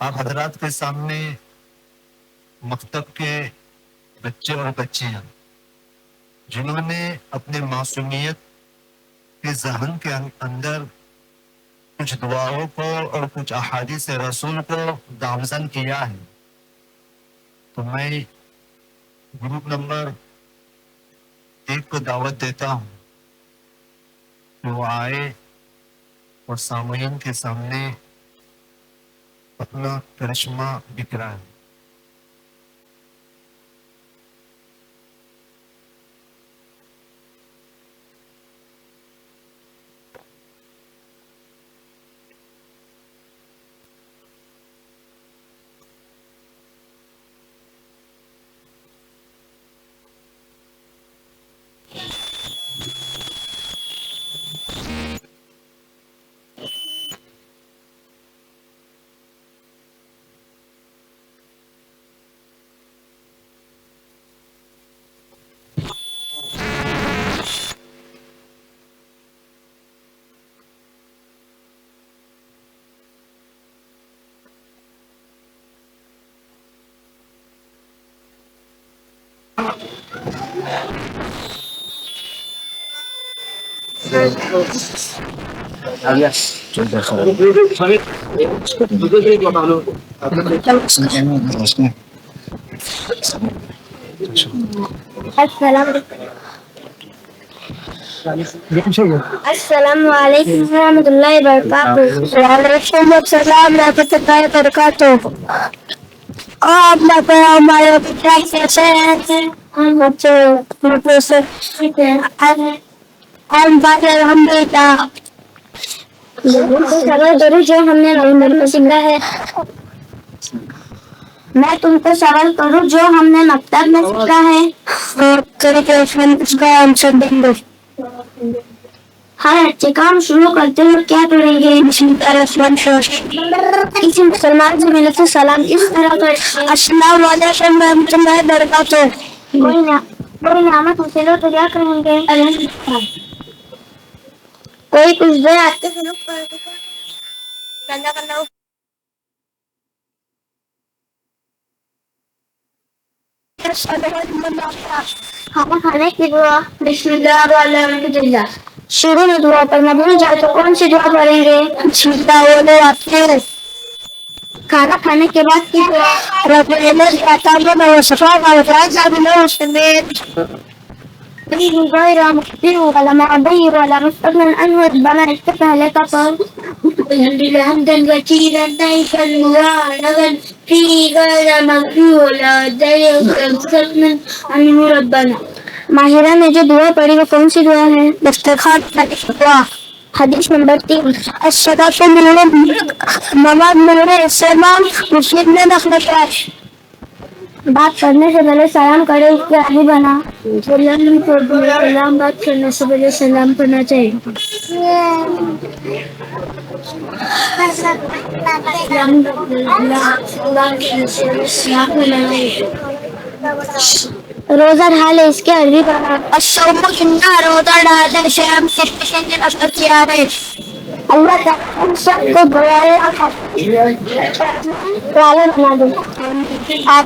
آپ حضرات کے سامنے مکتب کے بچے اور بچیاں جنہوں نے اپنے معصومیت کے ذہن کے اندر کچھ دعاؤں کو اور کچھ احادیث رسول کو گامزن کیا ہے، تو میں گروپ نمبر 1 کو دعوت دیتا ہوں کہ وہ آئے اور سامعین کے سامنے اپنا کرشمہ بکھرائے۔ السلام علیکم ورحمۃ اللہ وبرکاتہ۔ وعلیکم السلام ورحمۃ اللہ وبرکاتہ۔ آپ ہمارے کیسے ہیں؟ ہم الحمدللہ۔ جو ہم نے سیکھا ہے، میں تم کو سوال کروں جو ہم نے مکتب میں سیکھا ہے، اس کا آنسر دیں گے۔ ہر اچھے کام شروع کرتے ہوئے کیا کریں گے؟ بسم اللہ الرحمن الرحیم۔ کسی مسلمان سے ملے تو سلام اس طرح کریں: السلام علیکم ورحمۃ اللہ وبرکاتہ۔ کوئی نعمت حاصل ہو تو کیا کہیں گے؟ الحمدللہ۔ کوئی کچھ دے آپ کے کھانا کھانے کی دعا بسم اللہ والحمدللہ۔ شروع میں دعا پڑھنا بھول جائے تو کون سی دعا پڑھیں گے؟ بسم اللہ۔ کھانا کھانے کے بعد کی دعا رب غیر مقدر ولا معبیر ولا مستغنى عنه ربنا اس سے پہلے کا پڑھ الحمدللہ حمدا كثيرا طيبا مباركا فيه غير مغضوب ولا ضالين عنه ربنا۔ ماہرہ نے جو دعا پڑھی وہ کون سی دعا ہے؟ دسترخوان کی دعا۔ حدیث نمبر 3 الصلاۃ نماز میرے سلام مسلم نے نقل کیا۔ بات کرنے سے پہلے سلام کرے اس کے آگے بنا سلام۔ بات کرنے سے پہلے سلام کرنا چاہیے۔ روزہ ڈھالے اس کے عربی بنا الصوم جنہ روزہ ڈالنے سے ہم کیا ہے اللہ تعالیٰ ہم سب کو بڑھائے والے بنا دے۔ آپ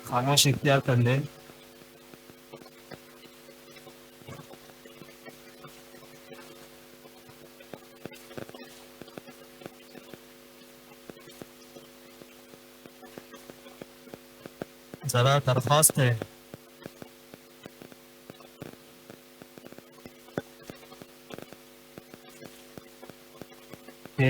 خاموش اختیار کر لیں۔ ذرا درخواست ہے کہ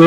2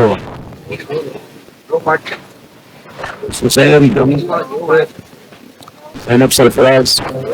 2 Zainab Sarfaraz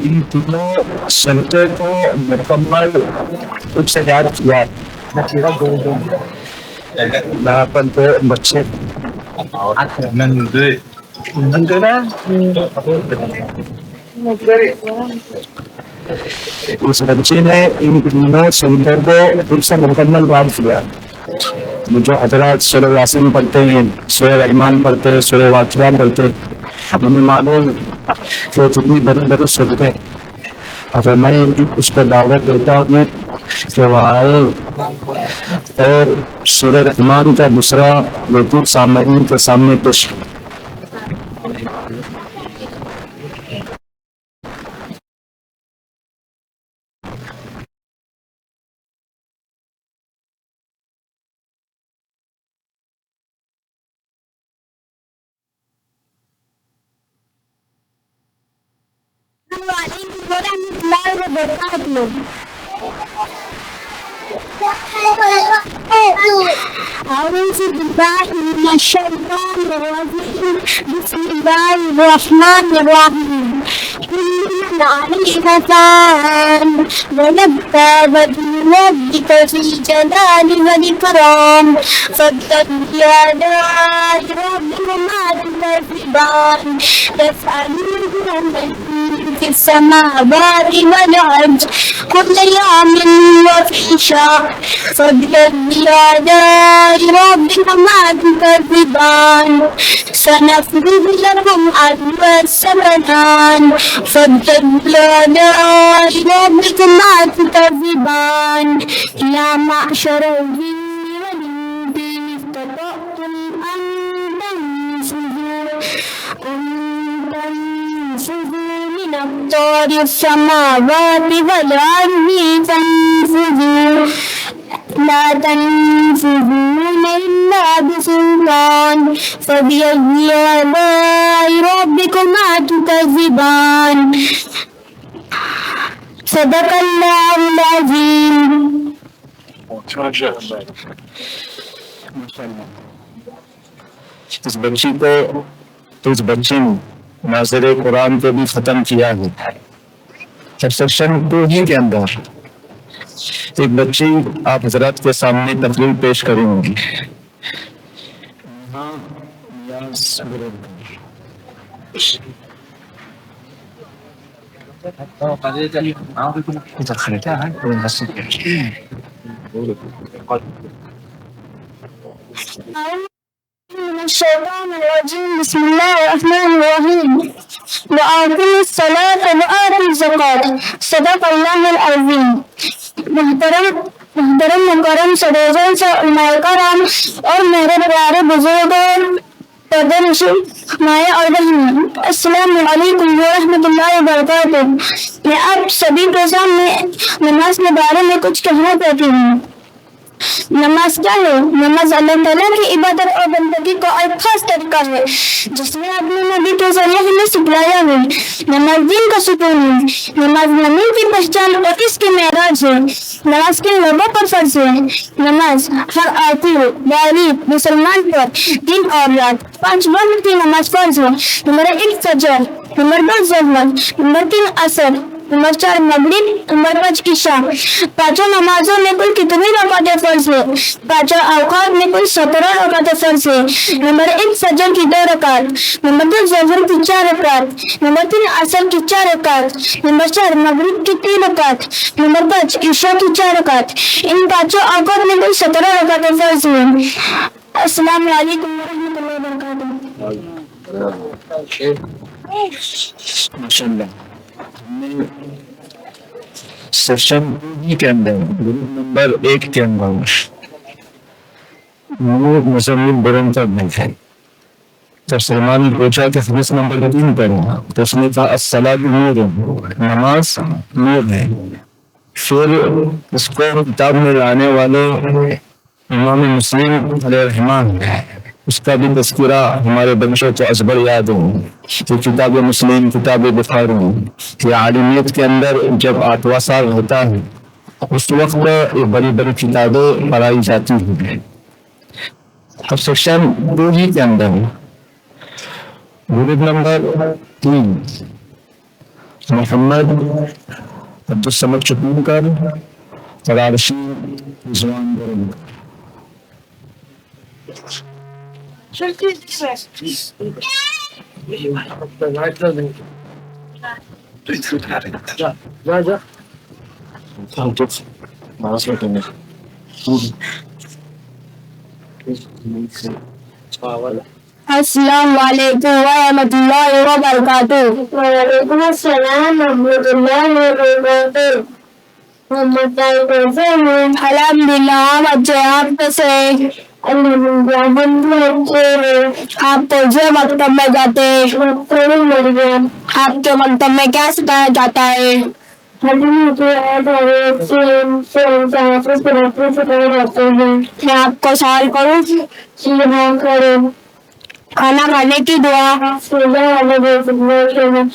ان تینوں سنتے کو مکمل کچھ سے یاد کیا یہاں پر تو بچے اس بچے نے ان تینوں سنتوں کو پھر سے مکمل یاد کیا. جو حضرات سورہ یاسین پڑھتے ہیں, سورہ رحمان پڑھتے ہیں, سورہ واقعہ پڑھتے ہیں, ہمیں معلوم کہ کتنی بڑی بڑی سورتیں, اور میں اس پر دعوت دیتا ہوں کہ وہ آئے اور سورہ رحمان کا دوسرا رکوع سامعین کے سامنے پیش کریں. وعلیکم ورحمۃ اللہ وبرکاتہ. أعوذ بالله من الشيطان الرجيم. بسم الله الرحمن الرحيم. إن عليك كان ولبى وجه ربك في الجلال والإكرام فابتغ آلاء ربكما تكذبان يسألونه من في السماوات والأرض كل يوم وفي شهر فابتغ آلاء ربكما تكذبان سنفرغ لكم أيها الثقلان فابتغ آلاء ربكما تكذبان يا معشر الجن والإنس إن استطعتم أن تنفذوا من أقطار السماوات والأرض فانفذوا لا تنفذون إلا بسلطان فبأي آلاء ربكما تكذبان صدق الله العظيم. اس بچی کو اس بچی نے ناظر قرآن کو بھی ختم کیا ہے. سیکشن 2 ہی کے اندر ایک بچی آپ حضرات کے سامنے تقریر پیش کریں گی. من الشيطان الرجيم. بسم الله الرحمن الرحيم. وآتوا الصلاة وآتوا الزكاة صدق اللہ العظیم. محترم مکرم سروجن سے علماء کرام اور میرے پیارے بزرگوں پردہ نشین مائیں اور بہنیں, السلام علیکم ورحمۃ اللہ وبرکاتہ. میں آپ سبھی کے سامنے نماز کے بارے میں کچھ کہنا چاہتی ہوں. نماز کیا ہے؟ نماز اللہ تعالیٰ کی عبادت اور بندگی کا ایک خاص طریقہ ہے جس میں اپنے نبی کے ذریعے ہمیں سکھلایا ہے. نماز دین کا ستون ہے. نماز مومن کی پہچان اور اس کی معراج ہے. نماز کن لوگوں پر فرض ہے؟ نماز ہر آتی ہو بالغ مسلمان پر دن اور رات 5 وقت کی نماز فرض ہے. نمبر 1 فجر, نمبر 2 ظہر, نمبر 3 عصر, نمبر 4 مغرب, نمبر 5 عشاء. پانچوں نمازوں میں کل کتنی رکعتیں فرض ہے؟ پانچوں اوقات میں کل 17 رکعتیں فرض ہے. نمبر 1 فجر کی 2 رکعت, نمبر 2 ظہر کی 4 رکعت, نمبر 3 عصر کی 4 رکعت, نمبر 4 مغرب کی 3 رکعت, نمبر 5 عشاء کی 4 رکعت. ان پانچوں اوقات میں کل 17 رکعتیں فرض ہیں. السلام علیکم ورحمۃ اللہ وبرکاتہ. ماشاءاللہ سیکشن کے اندر گروپ نمبر 1 کے اندر وہ مزمل برن تک نہیں تھے. جب سلمان نے پوچھا کہ حدیث نمبر 3 پڑھا تو اس نے کہا الصلاۃ نور, نماز نور ہے. پھر اس کو کتاب میں لانے والے امام مسلم علیہ الرحمن اس کا بھی تذکرہ ہمارے بچوں کو ازبر یاد ہو کہ کتاب مسلم, کتاب بخاری, یہ عالمیت کے اندر جب 8واں سال ہوتا ہے اس وقت یہ بڑی بڑی کتابیں پڑھائی جاتی ہیں. اب سیکشن 2 ہی کے اندر گروپ نمبر 3 محمد عبدالصمد چپون کر قرارشی زبان برم السلام علیکم ورحمۃ اللہ وبرکاتہ. وعلیکم السلام ورحمۃ اللہ وبرکاتہ. الحمدللہ بچے آپ کیسے؟ آپ کونسے مکتب میں جاتے ہیں؟ آپ کے مکتب میں کیا سکھایا جاتا ہے؟ میں آپ کو سوال کروں؟ کھانا کھانے کی دعا. بسم اللہ الرحمن الرحیم.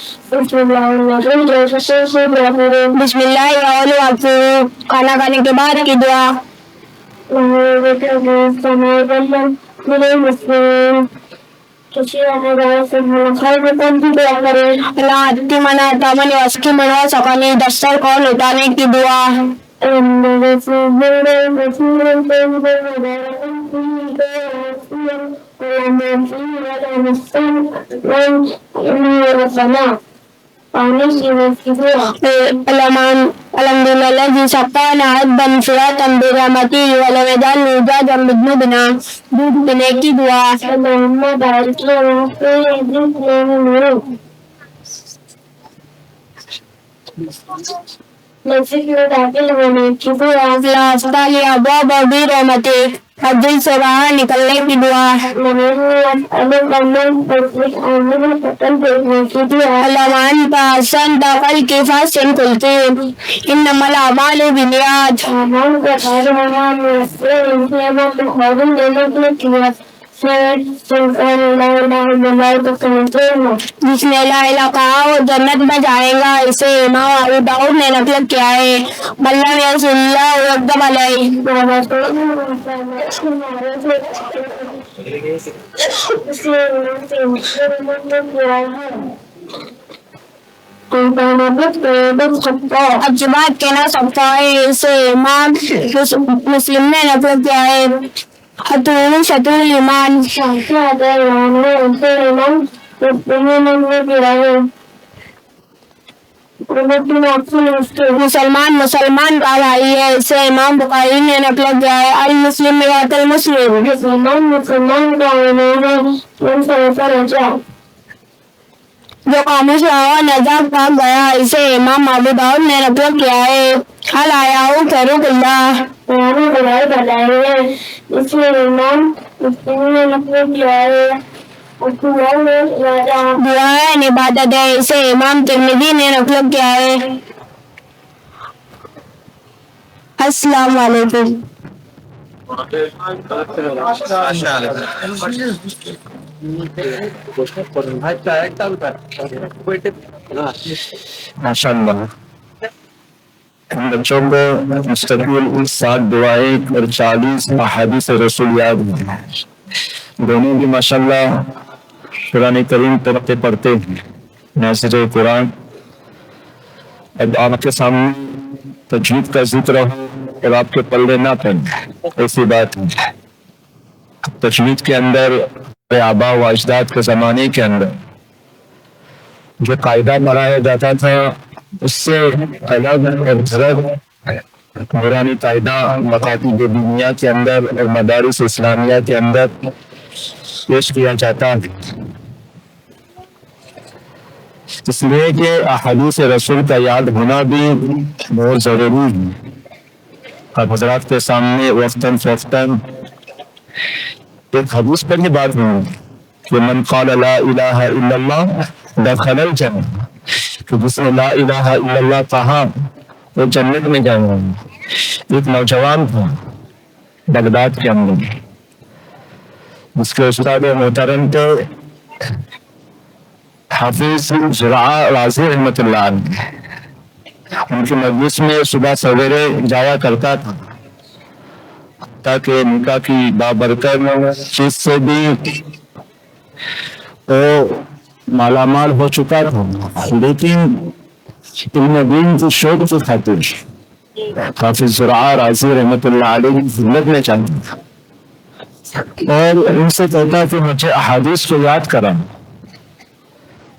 کھانا کھانے کے بعد کی دعا. دستر کون اٹھانے کی دعا. الحمدللہ الذی سقانا عذبا فراتا برحمتہ ولم يجعلنا جاجا بذنوبنا. دودھ پینے کی دعا. مسجد میں داخل ہونے کی دعا. ابواب برحمتک. مسجد سے باہر نکلنے کی دعا. اللہم انت احسنت خلقی فاحسن خلقی. انما الاعمال بالنیات. جس نے لا الہ کہا وہ جنت میں جائے گا. اسے امام ابو داؤد نے نقل کیا ہے. ملم رسول اللہ یکتب علیہ. اچھی بات کہنا سکتا ہے. اسے امام مسلم نے نقل کیا ہے. شطر ایمان. مسلمان کا بھائی ہے. اسے امام بخاری نے نقل کیا ہے. المسلم میرات المسلم. مسلمان کا جو خاموش رہا نجات پا گیا. اسے امام ابو داؤد نے نقل کیا ہے. حل آیا ہوں خیرک اللہ. اسے امام مسلم نے نقل کیا ہے. دعائیں عبادت ہے. اسے امام ترمذی نے نقل کیا ہے. السلام علیکم. ماشاء اللہ. ہم بچوں کو مستقبل 7 دعائیں اور 40 احادیث رسول یاد ہیں. دونوں بھی ماشاء اللہ قرآن کریم پڑھتے پڑھتے ہیں. ناظر قرآن اب آپ کے سامنے تجوید کا ذکر ہو اور آپ کے پلے نہ پڑیں ایسی بات ہے. تجوید کے اندر آبا و اجداد کے زمانے کے اندر جو قاعدہ بنایا جاتا تھا اس سے الگ اور جھلک نورانی قاعدہ مکاتب دینیہ کے اندر اور مدارس اسلامیہ کے اندر پیش کیا جاتا ہے. اس لیے کہ احادیث رسول کا یاد ہونا بھی بہت ضروری ہے. اب حضرات کے سامنے وقتاً فوقتاً ایک حدیث پر ہی بات ہوں کہ من قال لا الہ الا اللہ دخل الجنہ. کہ جس نے لا الہ الا اللہ کہا وہ جنت میں جائے گا. ایک نوجوان تھا بغداد کے اندر جس کے استاد محترم تھے حافظ زرعہ رازی رحمۃ اللہ علیہ. ان کی مجلس میں صبح سویرے جایا کرتا تھا تاکہ نکاح کی بابرکت چیز سے بھی وہ مالا مال ہو چکا تھا. لیکن ابن دین کی شوق کی خاطر حافظ زرعہ رازی رحمۃ اللہ علیہ کی خدمت میں چاہتا تھا اور ان سے کہتا کہ مجھے احادیث کو یاد کرا.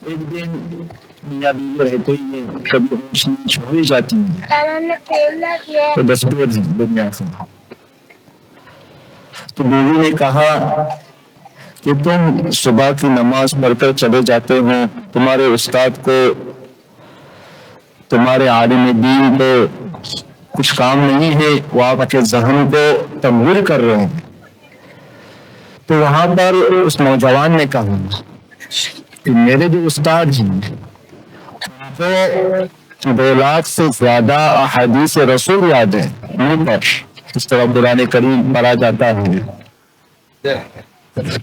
ایک دن میاں بیوی رہتے ہی کبھی روشنی چھوڑی جاتی ہے تو دستور دنیا سے. تو بیوی نے کہا کہ تم صبح کی نماز پڑھ کر چلے جاتے ہو, تمہارے استاد کو, تمہارے عالم دین کو کچھ کام نہیں ہے, وہ آپ کے ذہن کو تمویل کر رہے ہیں. تو وہاں پر اس نوجوان نے کہا کہ میرے جو استاد ہیں وہ 2 لاکھ سے زیادہ احادیث رسول یاد ہے ان پر اس طرح قرآن کریم پڑھا جاتا ہے.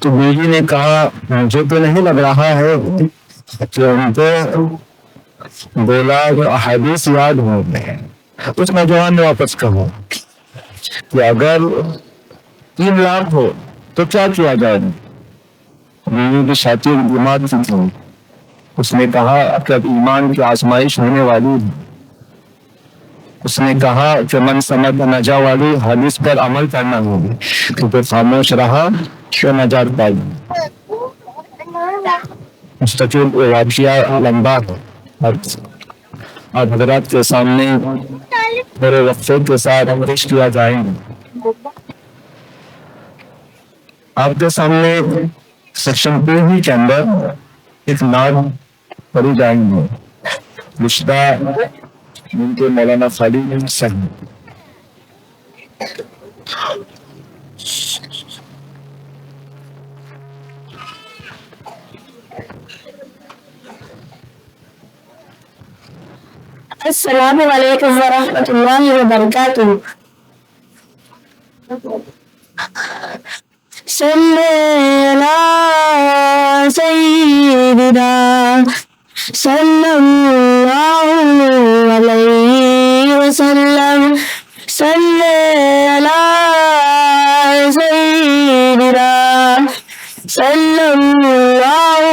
تو بیوی نے کہا مجھے تو نہیں لگ رہا ہے کہ ان کو 2 لاکھ احادیث یاد ہو گئے. اس نوجوان نے واپس کہا کہ اگر 3 لاکھ ہو تو کیا کیا جائے. بیوی کی شاطر دماغ کی تھی. اس نے کہا کہ اب ایمان کی آزمائش ہونے والی ہے. اس نے کہا کہ من سمت نجا والی حدیث پر عمل کرنا ہوگی, کیونکہ خاموش رہا تو نجات پائی. مستقل واقعہ لمبا ہے, آپ حضرات کے سامنے میرے وقفے کے ساتھ پیش کیا جائیں گے. آپ کے سامنے سیکشن 2 کے اندر ایک نعت پڑھی جائیں گے, رشتہ ان کے مولانا خالد صاحب. السلام علیکم ورحمۃ اللہ وبرکاتہ. صلی علی سیدنا صلی اللہ علیہ وسلم. صلی علی سیدنا صلی اللہ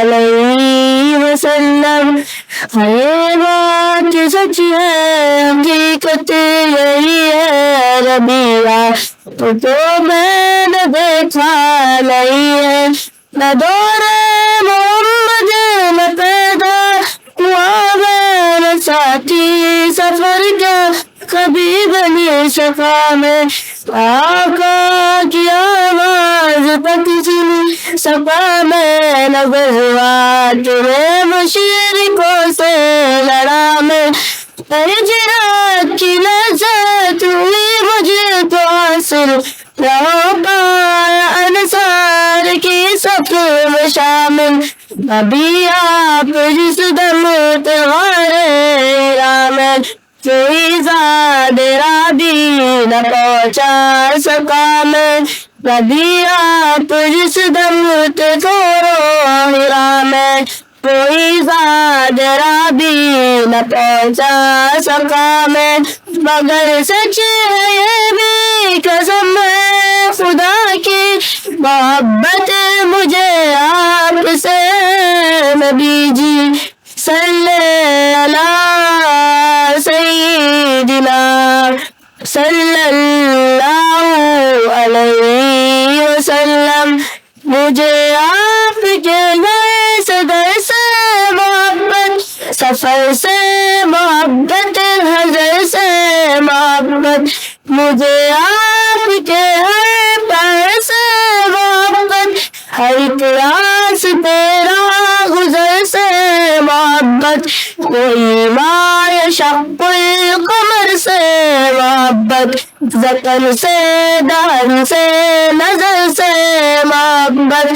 علیہ وسلم. یہ بات سچ ہے, حقیقت یہی ہے ربیعہ, تو میں نے دیکھا نہیں ہے. نہ دور محمد میں پیدا ہوا میں ساتھی سفر کا, کبھی بنی شفا میں آقا کی آواز تک سنی صفا میں. نہ غزوات میں مشرکوں سے لڑا میں, ہجرت کی لذت ہوئی مجھے تو حاصل, نہ ہو پایا انصار کی صف میں شامل. ابھی آپ جس دم تمہارے ہیرا میں کوئی زاد رابی نہ پہنچا سکا میں. ابھی آپ جس دم تمہارے ہیرا میں کوئی زاد رابی نہ پہنچا سکا میں. مگر سچ ہے یہ بھی قسم ہے خدا کی, محبت مجھے آپ سے نبی جی. صلی علی سیدنا صلی اللہ علیہ وسلم. مجھے آپ کے نئے صدر سے محبت, سفر سے محبت, حضر سے محبت. مجھے آپ کے ہر پیر سے محبت, ہر پیاس تیرا گزر سے محبت. کوئی ما شق القمر سے محبت, ذکر سے دہن سے نظر سے محبت.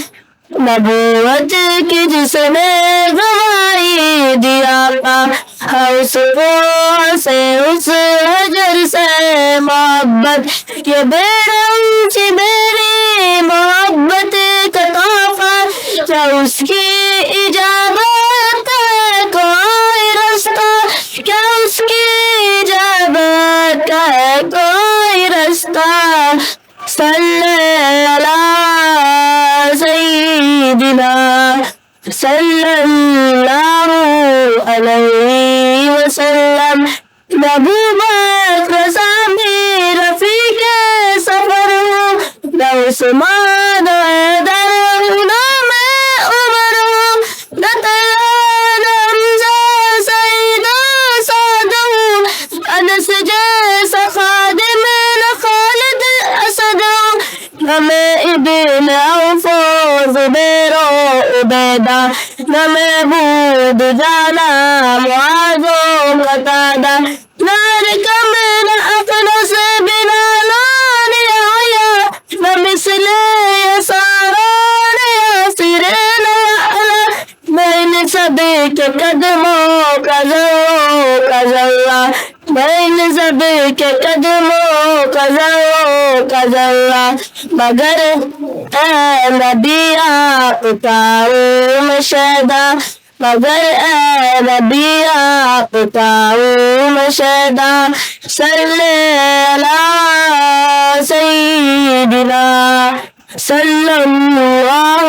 نبوت کی جس نے گواہی دیا تھا, اس کو سے اس حجر سے محبت. یہ بے رنگ سی میری محبت کا تحفہ, کیا اس کی اجابت ہے کوئی رستہ, کیا اس کی اجابت ہے کوئی رستہ. صلی علی سیدنا صلی اللہ علیہ ابو بکر سامی رفیق سفر ہوں نہ عثمان حیدر نہ میں عمر ہوں نہ طلحہ نہ حمزہ سعید و سعد ہوں انس جیسا خادم نہ خالد اسد ہوں نہ میں ابن عوف و زبیر و عبیدہ نہ میں بود جانا معاذ و قتادہ نہ رکم نہ اقنص بلال و یحییٰ نہ مثل یساران یاسر نہ یعلا میں ان سبھی کے قدموں کا ذرہ میں ان سبھی کے قدموں کا ذرہ مگر اے نبی آپ کا مشہدہ مگر اے نبی آپ کا مشہدہ صلی علی سیدنا صلی اللہ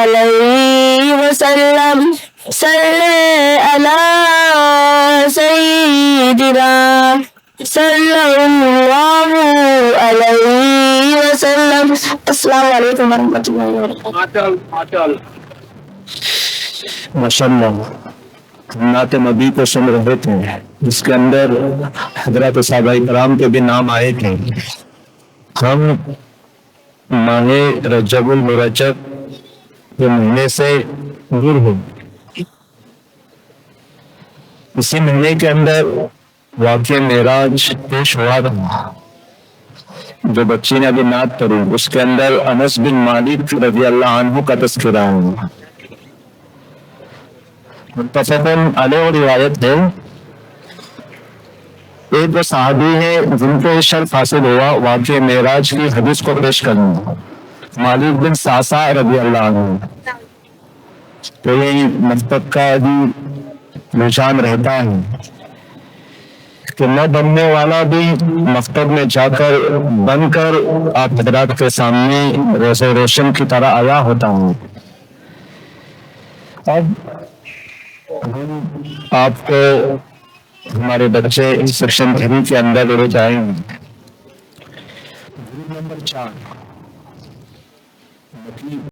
علیہ وسلم صلی علی سیدنا صلی اللہ علیہ وسلم. السلام علیکم ورحمۃ اللہ وبرکاتہ. ماشاء اللہ نعت نبی کو سن رہے تھے جس کے اندر حضرات صحابہ کرام کے بھی نام آئے تھے. ہم ماہ رجب المرجب کے مہینے سے دور ہو. اسی مہینے کے اندر واقعہ معراج پیش ہوا تھا جو بچی نے ابھی نعت پڑھی. اس کے اندر انس بن مالک رضی اللہ عنہ کا تذکرہ ہے. متفقن علیہ روایت ہے ایک وہ صحابی ہے جن کو شرف حاصل ہوا واقعہ معراج کی حدیث کو پیش کرنا. مالک بن ساسا رضی اللہ عنہ. تو یہ مکتب کا بھی رجحان رہتا ہے کہ نہ بننے والا بھی مکتب میں جا کر بن کر آپ حضرات کے سامنے روز روشن کی طرح آیا ہوتا ہوں. اب آپ کو ہمارے بچے سیکشن 3 کے اندر لے جائیں گے. نمبر 4